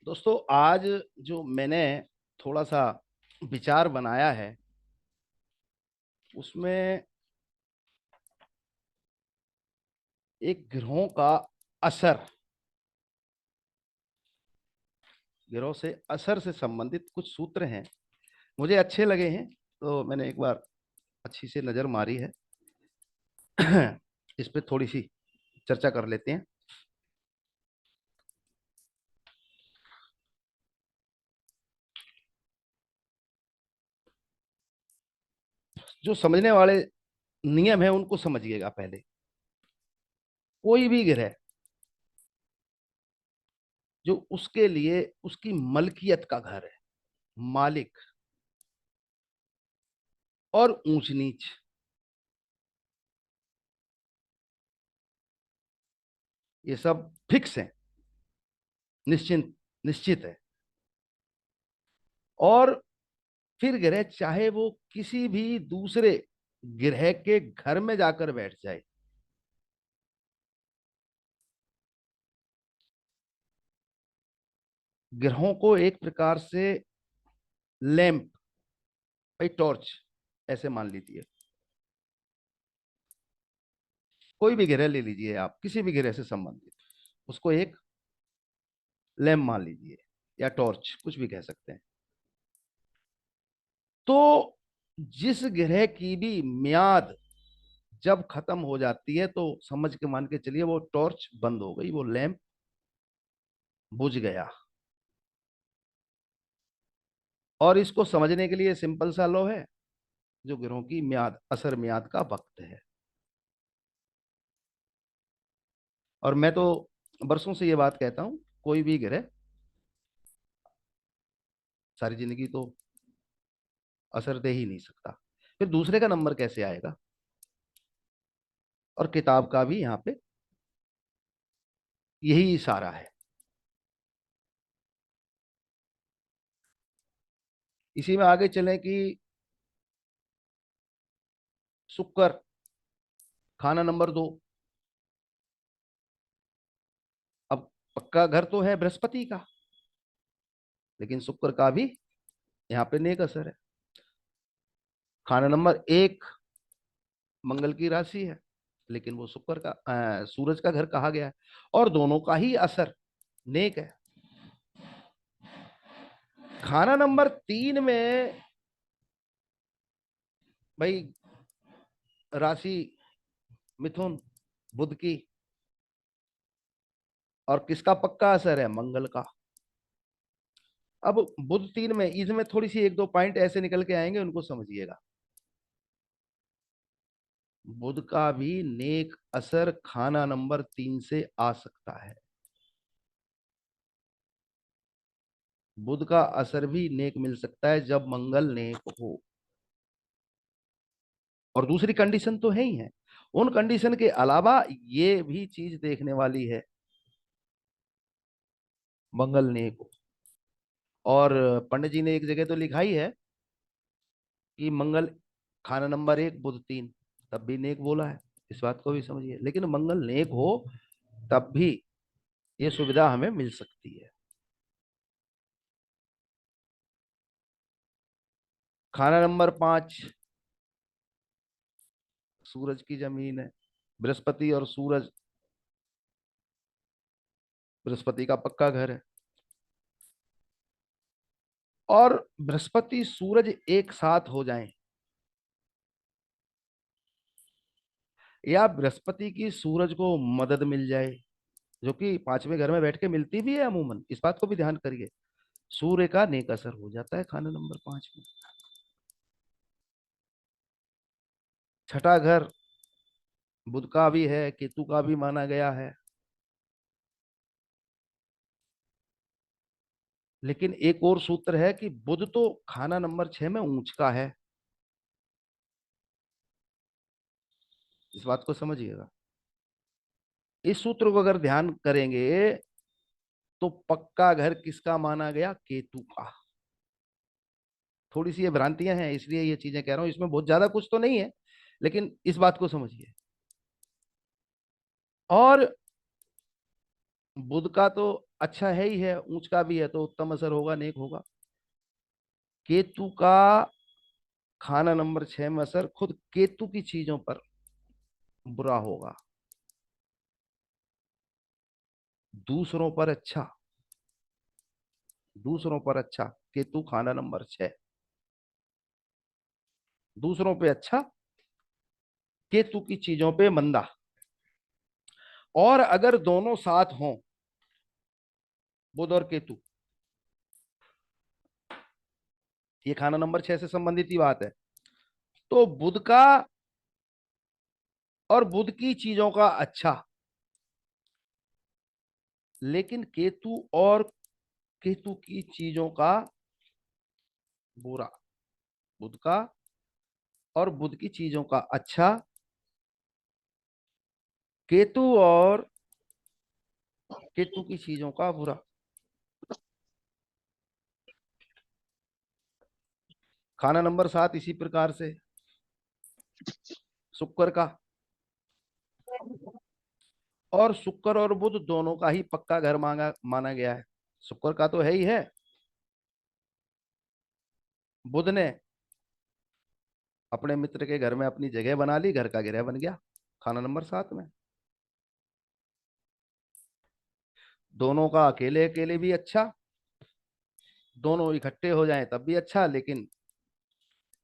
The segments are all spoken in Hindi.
दोस्तों, आज जो मैंने थोड़ा सा विचार बनाया है उसमें एक ग्रहों का असर, ग्रहों से असर से संबंधित कुछ सूत्र हैं, मुझे अच्छे लगे हैं तो मैंने एक बार अच्छी से नजर मारी है। इस पे थोड़ी सी चर्चा कर लेते हैं। जो समझने वाले नियम है उनको समझिएगा। पहले, कोई भी ग्रह जो उसके लिए उसकी मलकियत का घर है, मालिक और ऊंच नीच, ये सब फिक्स है, निश्चिंत निश्चित है। और फिर ग्रह चाहे वो किसी भी दूसरे ग्रह के घर में जाकर बैठ जाए, ग्रहों को एक प्रकार से लैंप, भाई टॉर्च ऐसे मान लीजिए। कोई भी ग्रह ले लीजिए, आप किसी भी ग्रह से संबंधित उसको एक लैंप मान लीजिए, या टॉर्च, कुछ भी कह सकते हैं। तो जिस ग्रह की भी म्याद जब खत्म हो जाती है तो समझ के मान के चलिए वो टॉर्च बंद हो गई, वो लैंप बुझ गया। और इसको समझने के लिए सिंपल सा लॉ है, जो ग्रहों की म्याद, असर म्याद का वक्त है। और मैं तो बरसों से ये बात कहता हूं, कोई भी ग्रह सारी जिंदगी तो असर दे ही नहीं सकता, फिर दूसरे का नंबर कैसे आएगा। और किताब का भी यहाँ पे यही इशारा है। इसी में आगे चलें कि शुक्र, खाना नंबर 2। अब पक्का घर तो है बृहस्पति का, लेकिन शुक्र का भी यहाँ पे नेक असर है। खाना नंबर 1 मंगल की राशि है, लेकिन वो शुक्र का, सूरज का घर कहा गया है, और दोनों का ही असर नेक है। खाना नंबर 3 में भाई राशि मिथुन, बुध की, और किसका पक्का असर है, मंगल का। अब बुध 3 में, इसमें थोड़ी सी एक दो पॉइंट ऐसे निकल के आएंगे, उनको समझिएगा। बुध का भी नेक असर खाना नंबर 3 से आ सकता है। बुध का असर भी नेक मिल सकता है जब मंगल नेक हो। और दूसरी कंडीशन तो है ही है, उन कंडीशन के अलावा ये भी चीज देखने वाली है, मंगल नेक हो। और पंडित जी ने एक जगह तो लिखा ही है कि मंगल खाना नंबर 1 बुध 3, तब भी नेक बोला है। इस बात को भी समझिए, लेकिन मंगल नेक हो तब भी ये सुविधा हमें मिल सकती है। खाना नंबर 5 सूरज की जमीन है, बृहस्पति और सूरज, बृहस्पति का पक्का घर है। और बृहस्पति सूरज एक साथ हो जाएं, या बृहस्पति की सूरज को मदद मिल जाए, जो कि 5वें घर में बैठ के मिलती भी है अमूमन, इस बात को भी ध्यान करिए, सूर्य का नेक असर हो जाता है खाना नंबर 5 में। छठा घर बुध का भी है, केतु का भी माना गया है। लेकिन एक और सूत्र है कि बुध तो खाना नंबर 6 में ऊंच का है, इस बात को समझिएगा। इस सूत्र को अगर ध्यान करेंगे तो पक्का घर किसका माना गया, केतु का। थोड़ी सी ये भ्रांतियां हैं, इसलिए ये चीजें कह रहा हूं, इसमें बहुत ज्यादा कुछ तो नहीं है, लेकिन इस बात को समझिए। और बुध का तो अच्छा है ही है, ऊंच का भी है, तो उत्तम असर होगा, नेक होगा। केतु का खाना नंबर 6 में असर खुद केतु की चीजों पर बुरा होगा, दूसरों पर अच्छा, दूसरों पर अच्छा। केतु खाना नंबर 6, दूसरों पे अच्छा, केतु की चीजों पे मंदा। और अगर दोनों साथ हों, बुध और केतु, ये खाना नंबर 6 से संबंधित ही बात है, तो बुध का और बुध की चीजों का अच्छा, लेकिन केतु और केतु की चीजों का बुरा। बुध का और बुध की चीजों का अच्छा, केतु और केतु की चीजों का बुरा। खाना नंबर 7 इसी प्रकार से शुक्र का, और शुक्र और बुध दोनों का ही पक्का घर मांगा माना गया है। शुक्र का तो है ही है, बुध ने अपने मित्र के घर में अपनी जगह बना ली, घर का गृह बन गया खाना नंबर 7 में। दोनों का अकेले अकेले भी अच्छा, दोनों इकट्ठे हो जाएं तब भी अच्छा, लेकिन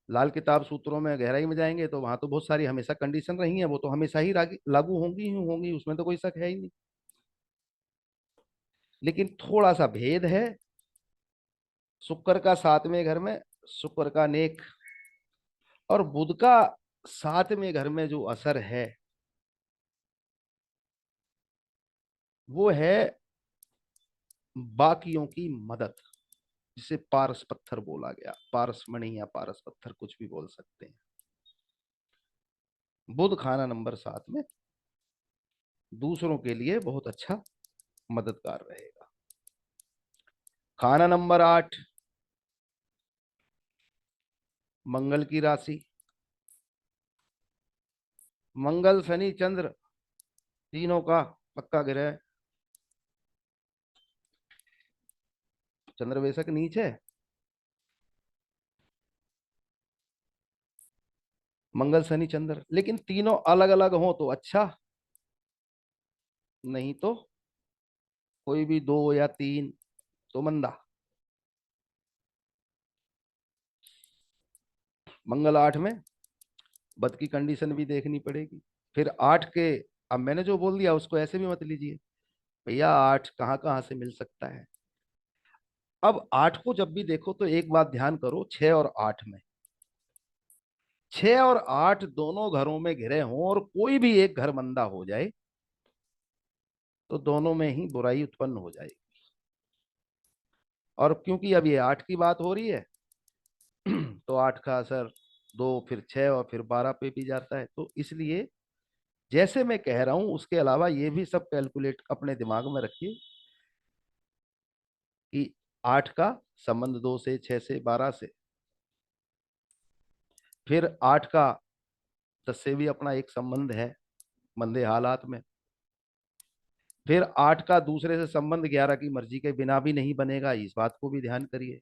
लाल किताब सूत्रों में गहराई में जाएंगे तो वहां तो बहुत सारी हमेशा कंडीशन रही हैं, वो तो हमेशा ही लागू होंगी ही होंगी, उसमें तो कोई शक है ही नहीं। लेकिन थोड़ा सा भेद है, शुक्र का 7वें घर में शुक्र का नेक, और बुध का 7वें घर में जो असर है वो है बाकियों की मदद, जिसे पारस पत्थर बोला गया, पारसमणि या पारस पत्थर कुछ भी बोल सकते हैं। बुध खाना नंबर 7 में दूसरों के लिए बहुत अच्छा मददगार रहेगा। खाना नंबर 8 मंगल की राशि। मंगल शनि चंद्र तीनों का पक्का ग्रह। चंद्र बेशक नीच है, मंगल शनि चंद्र, लेकिन तीनों अलग अलग हो तो अच्छा, नहीं तो कोई भी दो या तीन तो मंदा। मंगल 8 में, बद की कंडीशन भी देखनी पड़ेगी। फिर 8 के, अब मैंने जो बोल दिया उसको ऐसे भी मत लीजिए भैया 8 कहाँ कहाँ से मिल सकता है। अब 8 को जब भी देखो तो एक बात ध्यान करो, 6 और 8 में, 6 और 8 दोनों घरों में घिरे हों और कोई भी एक घर मंदा हो जाए तो दोनों में ही बुराई उत्पन्न हो जाएगी। और क्योंकि अब ये 8 की बात हो रही है तो 8 का असर 2 फिर 6 और फिर 12 पे भी जाता है, तो इसलिए जैसे मैं कह रहा हूं उसके अलावा ये भी सब कैलकुलेट अपने दिमाग में रखिए कि 8 का संबंध 2 से, 6 से, 12 से, फिर 8 का 10 से भी अपना एक संबंध है मंदे हालात में, फिर 8 का दूसरे से संबंध 11 की मर्जी के बिना भी नहीं बनेगा, इस बात को भी ध्यान करिए।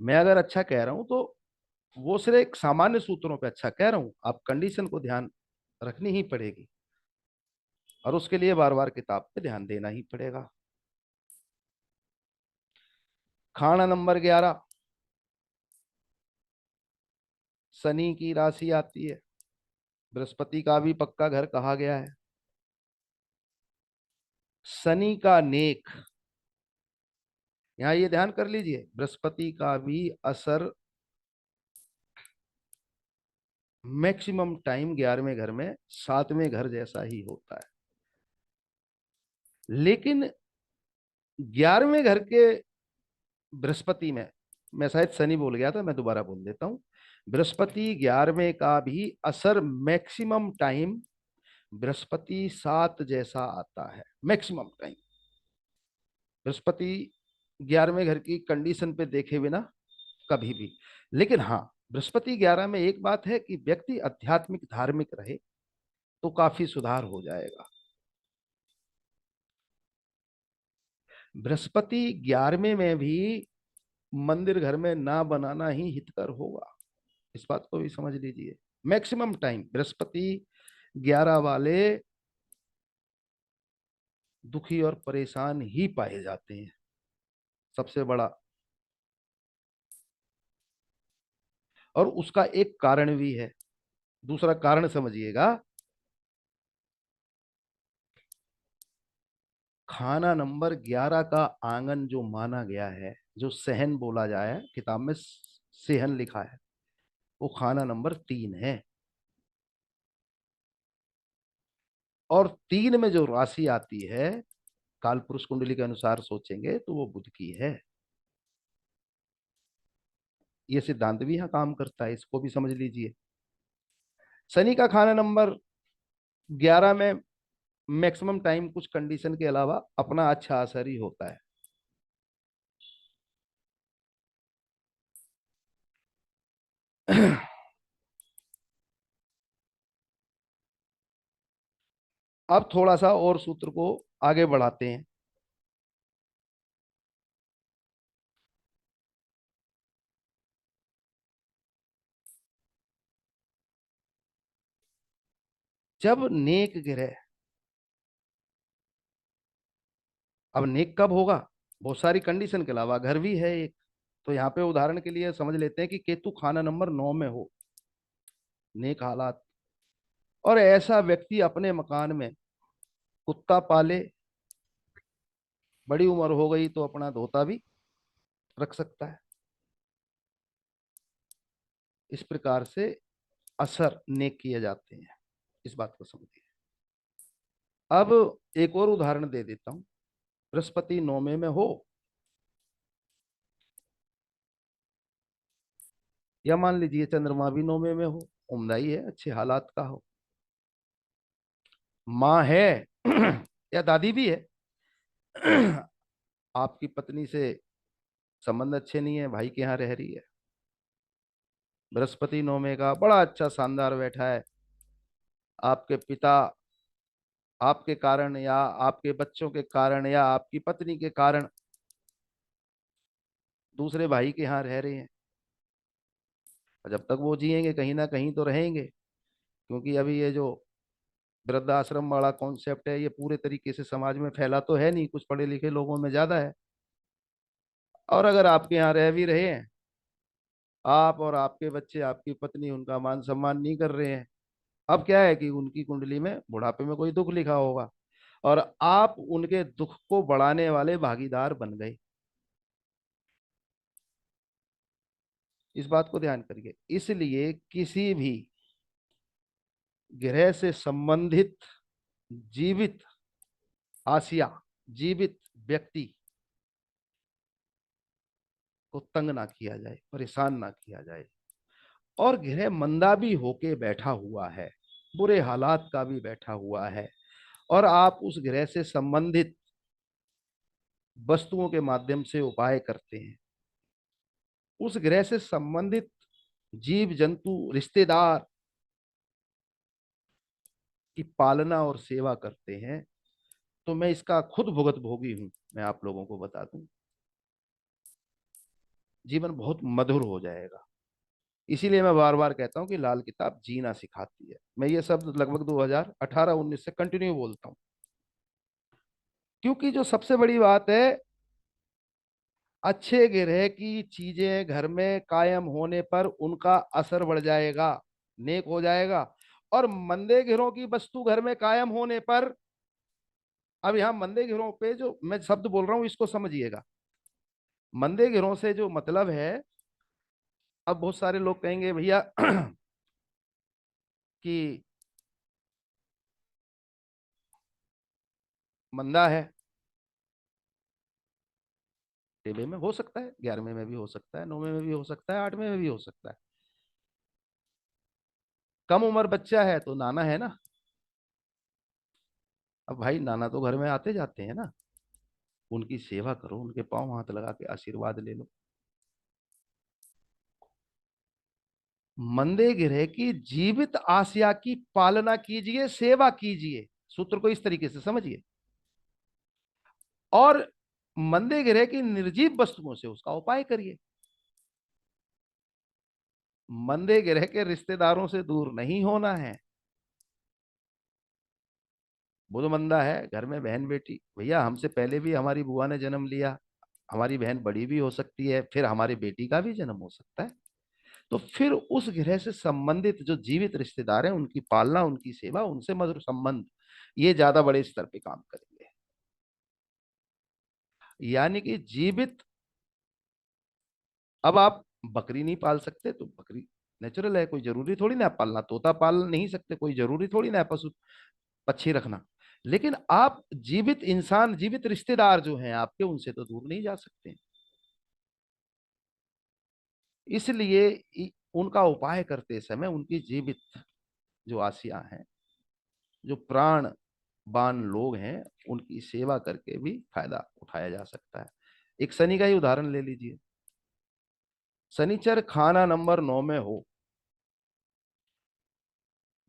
मैं अगर अच्छा कह रहा हूं तो वो सिर्फ एक सामान्य सूत्रों पे अच्छा कह रहा हूं, आप कंडीशन को ध्यान रखनी ही पड़ेगी और उसके लिए बार बार किताब पे ध्यान देना ही पड़ेगा। खाना नंबर 11 शनि की राशि आती है, बृहस्पति का भी पक्का घर कहा गया है। शनि का नेक, यहां ये ध्यान कर लीजिए, बृहस्पति का भी असर मैक्सिमम टाइम 11वें घर में 7वें घर जैसा ही होता है, लेकिन 11वें घर के बृहस्पति में, मैं शायद शनि बोल गया था, मैं दोबारा बोल देता हूं, बृहस्पति 11वें का भी असर मैक्सिमम टाइम बृहस्पति 7 जैसा आता है, मैक्सिमम टाइम। बृहस्पति 11वें घर की कंडीशन पे देखे बिना कभी भी, लेकिन हाँ बृहस्पति 11 में एक बात है कि व्यक्ति आध्यात्मिक धार्मिक रहे तो काफी सुधार हो जाएगा। बृहस्पति 11वें में भी मंदिर घर में ना बनाना ही हितकर होगा, इस बात को भी समझ लीजिए। मैक्सिमम टाइम बृहस्पति 11 वाले दुखी और परेशान ही पाए जाते हैं, सबसे बड़ा। और उसका एक कारण भी है, दूसरा कारण समझिएगा। खाना नंबर 11 का आंगन जो माना गया है, जो सहन बोला जाए, किताब में सेहन लिखा है, वो खाना नंबर 3 है। और 3 में जो राशि आती है, काल पुरुष कुंडली के अनुसार सोचेंगे तो वो बुध की है। ये सिद्धांत भी यहाँ काम करता है, इसको भी समझ लीजिए। शनि का खाना नंबर 11 में मैक्सिमम टाइम कुछ कंडीशन के अलावा अपना अच्छा असर ही होता है। अब थोड़ा सा और सूत्र को आगे बढ़ाते हैं। जब नेक ग्रह, अब नेक कब होगा, बहुत सारी कंडीशन के अलावा घर भी है एक। तो यहाँ पे उदाहरण के लिए समझ लेते हैं कि केतु खाना नंबर 9 में हो, नेक हालात। और ऐसा व्यक्ति अपने मकान में कुत्ता पाले, बड़ी उम्र हो गई तो अपना धोता भी रख सकता है। इस प्रकार से असर नेक किए जाते हैं, इस बात को समझिए। अब एक और उदाहरण दे देता हूं। बृहस्पति 9वें में हो, या मान लीजिए चंद्रमा भी 9वें में हो, उम्दा ही है, अच्छे हालात का हो, माँ है या दादी भी है, आपकी पत्नी से संबंध अच्छे नहीं है, भाई के यहाँ रह रही है, बृहस्पति 9वें का बड़ा अच्छा शानदार बैठा है, आपके पिता आपके कारण या आपके बच्चों के कारण या आपकी पत्नी के कारण दूसरे भाई के यहाँ रह रहे हैं। और जब तक वो जिएंगे कहीं ना कहीं तो रहेंगे, क्योंकि अभी ये जो वृद्धाश्रम वाला कॉन्सेप्ट है, ये पूरे तरीके से समाज में फैला तो है नहीं, कुछ पढ़े लिखे लोगों में ज्यादा है। और अगर आपके यहाँ रह भी रहे हैं, आप और आपके बच्चे, आपकी पत्नी उनका मान सम्मान नहीं कर रहे हैं। अब क्या है कि उनकी कुंडली में बुढ़ापे में कोई दुख लिखा होगा, और आप उनके दुख को बढ़ाने वाले भागीदार बन गए। इस बात को ध्यान करिए। इसलिए किसी भी ग्रह से संबंधित जीवित आसिया, जीवित व्यक्ति को तंग ना किया जाए, परेशान ना किया जाए। और ग्रह मंदा भी होके बैठा हुआ है, बुरे हालात का भी बैठा हुआ है, और आप उस ग्रह से संबंधित वस्तुओं के माध्यम से उपाय करते हैं, उस ग्रह से संबंधित जीव जंतु रिश्तेदार की पालना और सेवा करते हैं, तो मैं इसका खुद भुगत भोगी हूं। मैं आप लोगों को बता दूं, जीवन बहुत मधुर हो जाएगा। इसीलिए मैं बार बार कहता हूं कि लाल किताब जीना सिखाती है। मैं ये सब लगभग 2018-19 से कंटिन्यू बोलता हूं, क्योंकि जो सबसे बड़ी बात है, अच्छे ग्रह की चीजें घर में कायम होने पर उनका असर बढ़ जाएगा, नेक हो जाएगा। और मंदे ग्रहों की वस्तु घर में कायम होने पर, अब यहां मंदे ग्रहों पे जो मैं शब्द बोल रहा हूं इसको समझिएगा। मंदे ग्रहों से जो मतलब है, अब बहुत सारे लोग कहेंगे भैया कि मंदा है, टेबे में हो सकता है, 11वें में भी हो सकता है, 9वें में भी हो सकता है, 8वें में भी हो सकता है। कम उम्र बच्चा है तो नाना है ना। अब भाई नाना तो घर में आते जाते हैं ना, उनकी सेवा करो, उनके पांव हाथ लगा के आशीर्वाद ले लो। मंदे ग्रह की जीवित आसिया की पालना कीजिए, सेवा कीजिए। सूत्र को इस तरीके से समझिए। और मंदे ग्रह की निर्जीव वस्तुओं से उसका उपाय करिए। मंदे ग्रह के रिश्तेदारों से दूर नहीं होना है। बुध मंदा है, घर में बहन बेटी, भैया हमसे पहले भी हमारी बुआ ने जन्म लिया, हमारी बहन बड़ी भी हो सकती है, फिर हमारी बेटी का भी जन्म हो सकता है। तो फिर उस ग्रह से संबंधित जो जीवित रिश्तेदार हैं उनकी पालना, उनकी सेवा, उनसे मधुर संबंध, ये ज्यादा बड़े स्तर पे काम करेंगे। यानी कि जीवित, अब आप बकरी नहीं पाल सकते तो बकरी नेचुरल है, कोई जरूरी थोड़ी ना पालना, तोता पाल नहीं सकते, कोई जरूरी थोड़ी ना पशु पक्षी रखना। लेकिन आप जीवित इंसान, जीवित रिश्तेदार जो हैं आपके, उनसे तो दूर नहीं जा सकते। इसलिए उनका उपाय करते समय उनकी जीवित जो आसिया हैं, जो प्राणवान लोग हैं, उनकी सेवा करके भी फायदा उठाया जा सकता है। एक शनि का ही उदाहरण ले लीजिए। शनिचर खाना नंबर 9 में हो,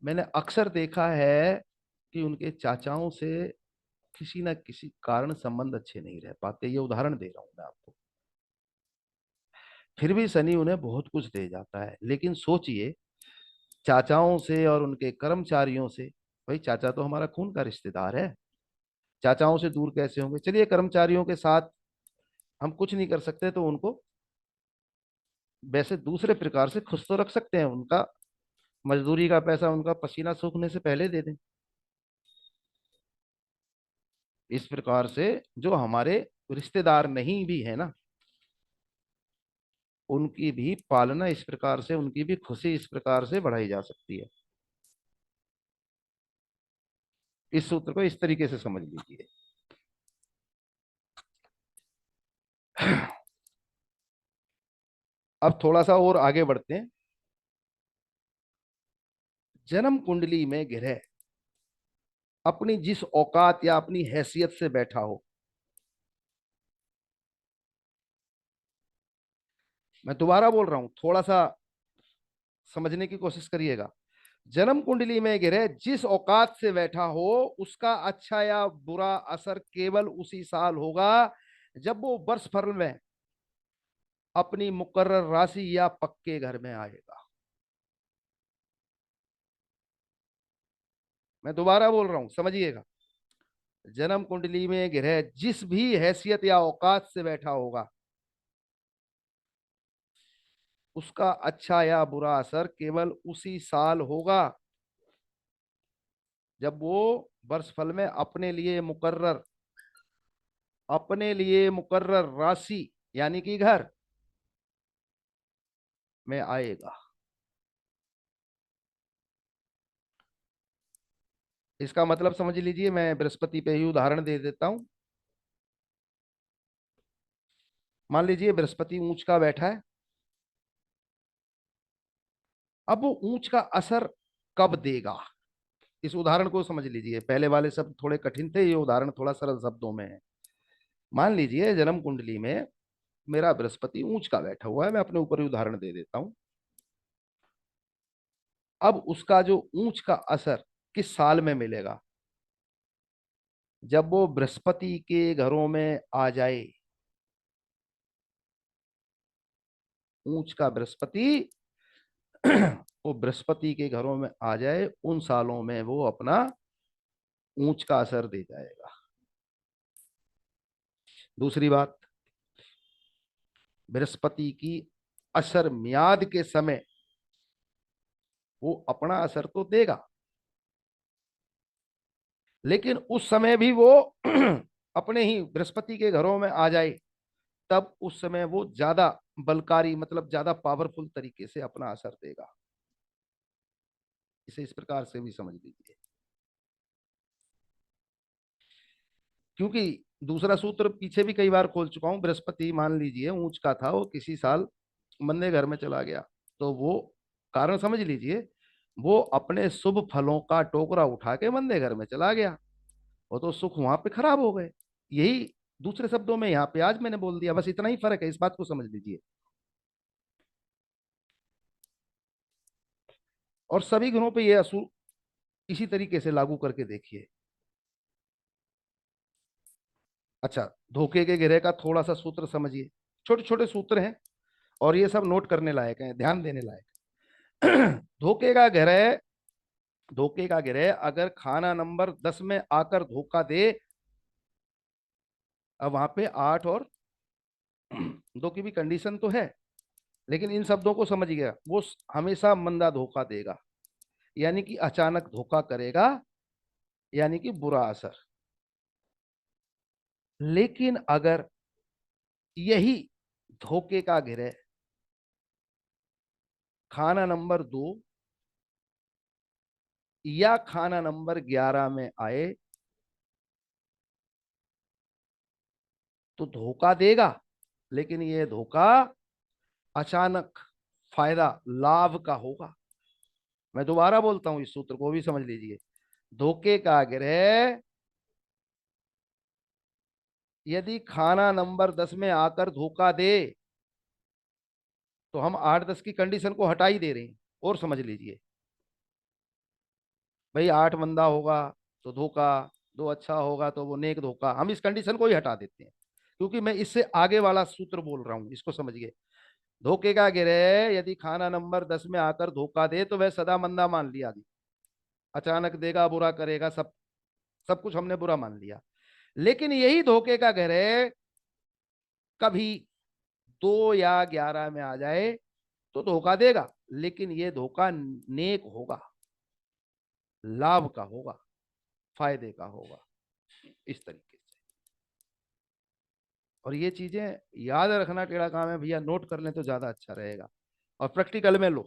मैंने अक्सर देखा है कि उनके चाचाओं से किसी ना किसी कारण संबंध अच्छे नहीं रह पाते। ये उदाहरण दे रहा हूं मैं आपको। फिर भी शनि उन्हें बहुत कुछ दे जाता है। लेकिन सोचिए, चाचाओं से और उनके कर्मचारियों से, भाई चाचा तो हमारा खून का रिश्तेदार है, चाचाओं से दूर कैसे होंगे? चलिए कर्मचारियों के साथ हम कुछ नहीं कर सकते तो उनको वैसे दूसरे प्रकार से खुश तो रख सकते हैं। उनका मजदूरी का पैसा उनका पसीना सूखने से पहले दे दें। इस प्रकार से जो हमारे रिश्तेदार नहीं भी है ना, उनकी भी पालना इस प्रकार से, उनकी भी खुशी इस प्रकार से बढ़ाई जा सकती है। इस सूत्र को इस तरीके से समझ लीजिए। अब थोड़ा सा और आगे बढ़ते हैं। जन्म कुंडली में ग्रह अपनी जिस औकात या अपनी हैसियत से बैठा हो, मैं दोबारा बोल रहा हूं, थोड़ा सा समझने की कोशिश करिएगा। जन्म कुंडली में ग्रह जिस औकात से बैठा हो, उसका अच्छा या बुरा असर केवल उसी साल होगा जब वो वर्ष भर में अपनी मुकर्रर राशि या पक्के घर में आएगा। मैं दोबारा बोल रहा हूं, समझिएगा। जन्म कुंडली में ग्रह जिस भी हैसियत या औकात से बैठा होगा, उसका अच्छा या बुरा असर केवल उसी साल होगा जब वो वर्षफल में अपने लिए मुकर्रर राशि यानी कि घर में आएगा। इसका मतलब समझ लीजिए, मैं बृहस्पति पे ही उदाहरण दे देता हूं। मान लीजिए बृहस्पति ऊंच का बैठा है। अब वो ऊंच का असर कब देगा, इस उदाहरण को समझ लीजिए। पहले वाले शब्द थोड़े कठिन थे, ये उदाहरण थोड़ा सरल शब्दों में है। मान लीजिए जन्म कुंडली में मेरा बृहस्पति ऊंच का बैठा हुआ है, मैं अपने ऊपर ही उदाहरण दे देता हूं। अब उसका जो ऊंच का असर किस साल में मिलेगा? जब वो बृहस्पति के घरों में आ जाए। ऊंच का बृहस्पति वो बृहस्पति के घरों में आ जाए, उन सालों में वो अपना ऊंच का असर दे जाएगा। दूसरी बात, बृहस्पति की असर म्याद के समय वो अपना असर तो देगा, लेकिन उस समय भी वो अपने ही बृहस्पति के घरों में आ जाए, तब उस समय वो ज्यादा बलकारी, मतलब ज्यादा पावरफुल तरीके से अपना असर देगा। इसे इस प्रकार से भी समझ लीजिए। क्योंकि दूसरा सूत्र पीछे भी कई बार खोल चुका हूं। बृहस्पति मान लीजिए ऊंच का था, वो किसी साल मंदे घर में चला गया, तो वो कारण समझ लीजिए, वो अपने शुभ फलों का टोकरा उठा के मंदे घर में चला गया। वो तो सुख वहां पे खराब हो गए। यही दूसरे शब्दों में यहाँ पे आज मैंने बोल दिया, बस इतना ही फर्क है, इस बात को समझ लीजिए। और सभी ग्रहों पे ये असूल इसी तरीके से लागू करके देखिए। अच्छा, धोखे के ग्रह का थोड़ा सा सूत्र समझिए। छोटे छोटे सूत्र हैं और ये सब नोट करने लायक है, ध्यान देने लायक। धोखे का ग्रह, धोखे का ग्रह अगर खाना नंबर 10 में आकर धोखा दे, अब वहां पे 8 और 2 की भी कंडीशन तो है, लेकिन इन शब्दों को समझ गया, वो हमेशा मंदा धोखा देगा, यानी कि अचानक धोखा करेगा, यानी कि बुरा असर। लेकिन अगर यही धोखे का ग्रह खाना नंबर 2 या खाना नंबर 11 में आए तो धोखा देगा, लेकिन यह धोखा अचानक फायदा लाभ का होगा। मैं दोबारा बोलता हूं, इस सूत्र को भी समझ लीजिए। धोखे का ग्रह यदि खाना नंबर 10 में आकर धोखा दे, तो हम 8-10 की कंडीशन को हटा ही दे रहे हैं। और समझ लीजिए भाई, 8 मंदा होगा तो धोखा, 2 अच्छा होगा तो वो नेक धोखा, हम इस कंडीशन को ही हटा देते हैं, क्योंकि मैं इससे आगे वाला सूत्र बोल रहा हूं, इसको समझिए। धोखे का गिरह यदि खाना नंबर 10 में आकर धोखा दे तो वह सदा मंदा मान लिया, अचानक देगा, बुरा करेगा, सब सब कुछ हमने बुरा मान लिया। लेकिन यही धोखे का गिरह कभी 2 या 11 में आ जाए तो धोखा देगा, लेकिन ये धोखा नेक होगा, लाभ का होगा, फायदे का होगा, इस तरीके से। और ये चीजें याद रखना टेढ़ा काम है भैया, नोट कर लें तो ज्यादा अच्छा रहेगा और प्रैक्टिकल में लो।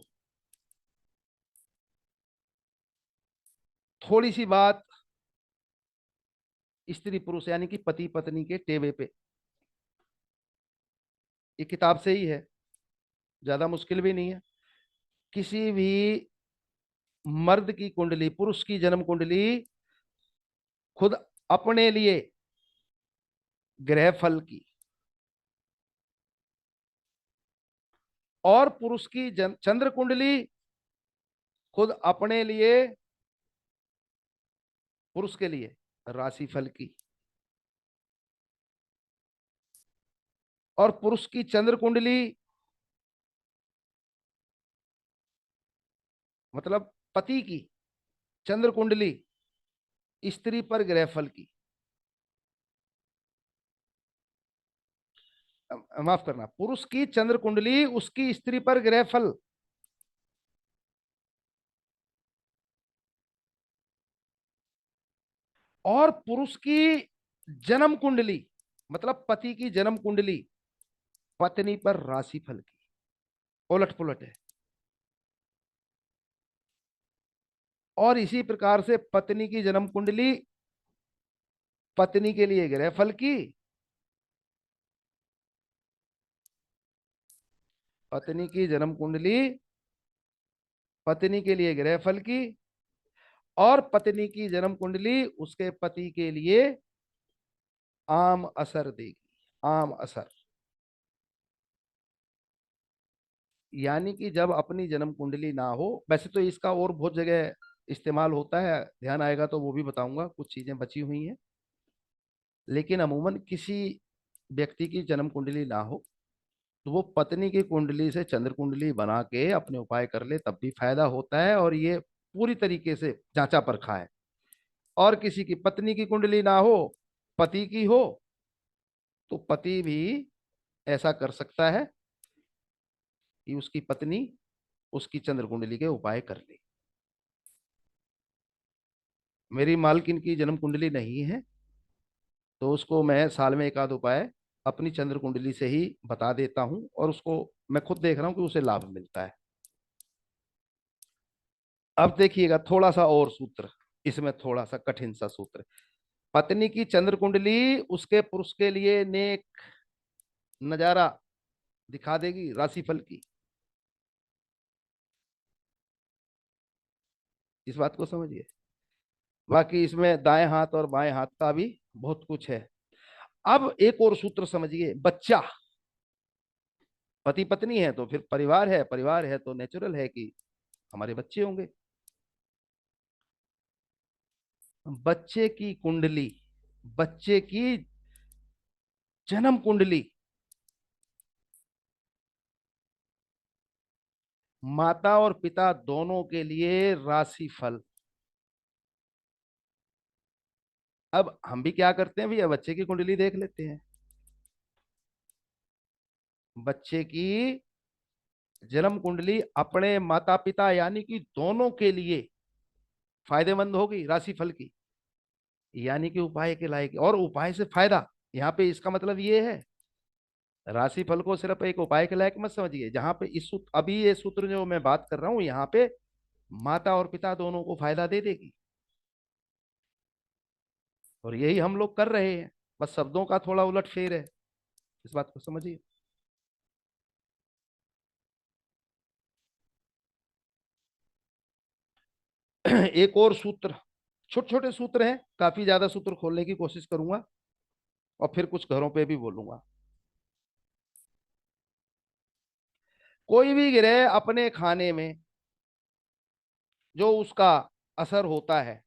थोड़ी सी बात स्त्री पुरुष यानी कि पति पत्नी के टेवे पे, ये किताब से ही है, ज्यादा मुश्किल भी नहीं है। किसी भी मर्द की कुंडली, पुरुष की जन्म कुंडली खुद अपने लिए ग्रह फल की, और पुरुष की चंद्र कुंडली खुद अपने लिए, पुरुष के लिए राशि फल की, और पुरुष की चंद्र कुंडली मतलब पति की चंद्र कुंडली स्त्री पर ग्रह फल की, माफ करना, पुरुष की चंद्र कुंडली उसकी स्त्री पर ग्रह फल, और पुरुष की जन्म कुंडली मतलब पति की जन्म कुंडली पत्नी पर राशि फल की, उलट पुलट है। और इसी प्रकार से पत्नी की जन्म कुंडली पत्नी के लिए ग्रह फल की, पत्नी की जन्म कुंडली पत्नी के लिए ग्रह फल की, और पत्नी की जन्म कुंडली उसके पति के लिए आम असर देगी, आम असर। यानी कि जब अपनी जन्म कुंडली ना हो, वैसे तो इसका और बहुत जगह इस्तेमाल होता है, ध्यान आएगा तो वो भी बताऊंगा, कुछ चीजें बची हुई हैं। लेकिन अमूमन किसी व्यक्ति की जन्म कुंडली ना हो तो वो पत्नी की कुंडली से चंद्र कुंडली बना के अपने उपाय कर ले, तब भी फायदा होता है, और ये पूरी तरीके से जांचा परखा है। और किसी की पत्नी की कुंडली ना हो, पति की हो, तो पति भी ऐसा कर सकता है कि उसकी पत्नी उसकी चंद्र कुंडली के उपाय कर ले। मेरी मालकिन की जन्म कुंडली नहीं है, तो उसको मैं साल में एक आध उपाय अपनी चंद्र कुंडली से ही बता देता हूं, और उसको मैं खुद देख रहा हूं कि उसे लाभ मिलता है। अब देखिएगा थोड़ा सा और सूत्र, इसमें थोड़ा सा कठिन सा सूत्र। पत्नी की चंद्र कुंडली उसके पुरुष के लिए नेक नजारा दिखा देगी राशिफल की, इस बात को समझिए। बाकी इसमें दाएं हाथ और बाएं हाथ का भी बहुत कुछ है। अब एक और सूत्र समझिए, बच्चा, पति पत्नी है तो फिर परिवार है, परिवार है तो नेचुरल है कि हमारे बच्चे होंगे। बच्चे की कुंडली, बच्चे की जन्म कुंडली, माता और पिता दोनों के लिए राशिफल। अब हम भी क्या करते हैं भैया, बच्चे की कुंडली देख लेते हैं। बच्चे की जन्म कुंडली अपने माता पिता यानी कि दोनों के लिए फायदेमंद होगी राशिफल की, यानी कि उपाय के लायक, और उपाय से फायदा। यहाँ पे इसका मतलब ये है, राशिफल को सिर्फ एक उपाय के लायक मत समझिए। जहां पे इस सूत्र, अभी ये सूत्र जो मैं बात कर रहा हूं, यहाँ पे माता और पिता दोनों को फायदा दे देगी। और यही हम लोग कर रहे हैं, बस शब्दों का थोड़ा उलट फेर है, इस बात को समझिए। एक और सूत्र, छोटे छोटे सूत्र हैं, काफी ज्यादा सूत्र खोलने की कोशिश करूंगा और फिर कुछ घरों पे भी बोलूंगा। कोई भी ग्रह अपने खाने में जो उसका असर होता है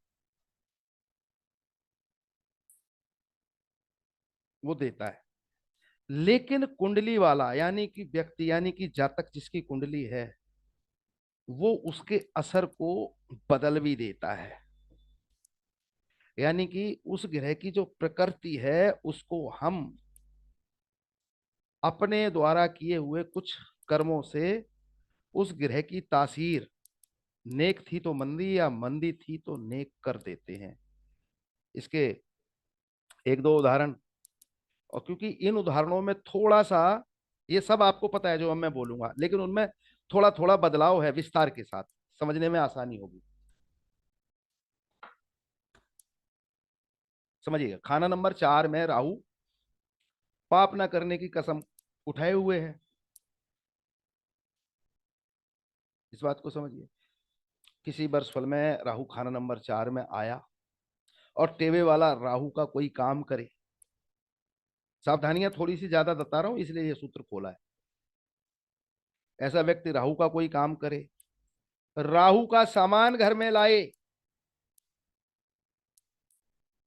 वो देता है, लेकिन कुंडली वाला यानी कि व्यक्ति यानी कि जातक जिसकी कुंडली है, वो उसके असर को बदल भी देता है। यानी कि उस ग्रह की जो प्रकृति है उसको हम अपने द्वारा किए हुए कुछ कर्मों से उस ग्रह की तासीर, नेक थी तो मंदी या मंदी थी तो नेक कर देते हैं। इसके एक दो उदाहरण, और क्योंकि इन उदाहरणों में थोड़ा सा, ये सब आपको पता है जो अब मैं बोलूंगा, लेकिन उनमें थोड़ा थोड़ा बदलाव है, विस्तार के साथ समझने में आसानी होगी। समझिएगा, खाना नंबर 4 में राहु पाप न करने की कसम उठाए हुए है, इस बात को समझिए। किसी वर्षफल में राहु खाना नंबर 4 में आया और टेवे वाला राहु का कोई काम करे, सावधानियां थोड़ी सी ज्यादा बता रहा हूं इसलिए ये सूत्र खोला है। ऐसा व्यक्ति राहु का कोई काम करे, राहु का सामान घर में लाए,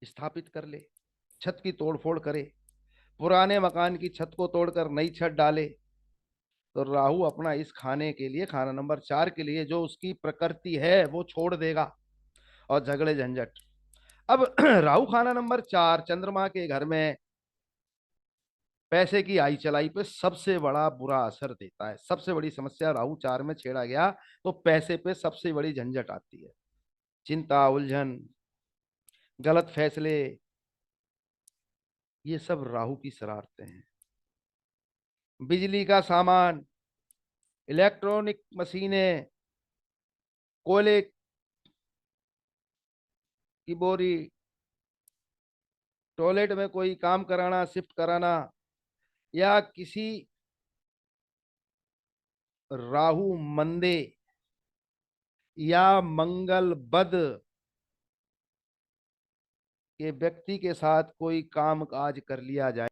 स्थापित कर ले, छत की तोड़फोड़ करे, पुराने मकान की छत को तोड़कर नई छत डाले, तो राहु अपना इस खाने के लिए, खाना नंबर 4 के लिए जो उसकी प्रकृति है वो छोड़ देगा और झगड़े झंझट। अब राहु खाना नंबर 4 चंद्रमा के घर में पैसे की आई चलाई पे सबसे बड़ा बुरा असर देता है। सबसे बड़ी समस्या राहु 4 में छेड़ा गया तो पैसे पे सबसे बड़ी झंझट आती है, चिंता, उलझन, गलत फैसले, ये सब राहु की शरारतें हैं। बिजली का सामान, इलेक्ट्रॉनिक मशीनें, कोयले की बोरी, टॉयलेट में कोई काम कराना, शिफ्ट कराना, या किसी राहु मंदे या मंगल बद के व्यक्ति के साथ कोई काम काज कर लिया जाए,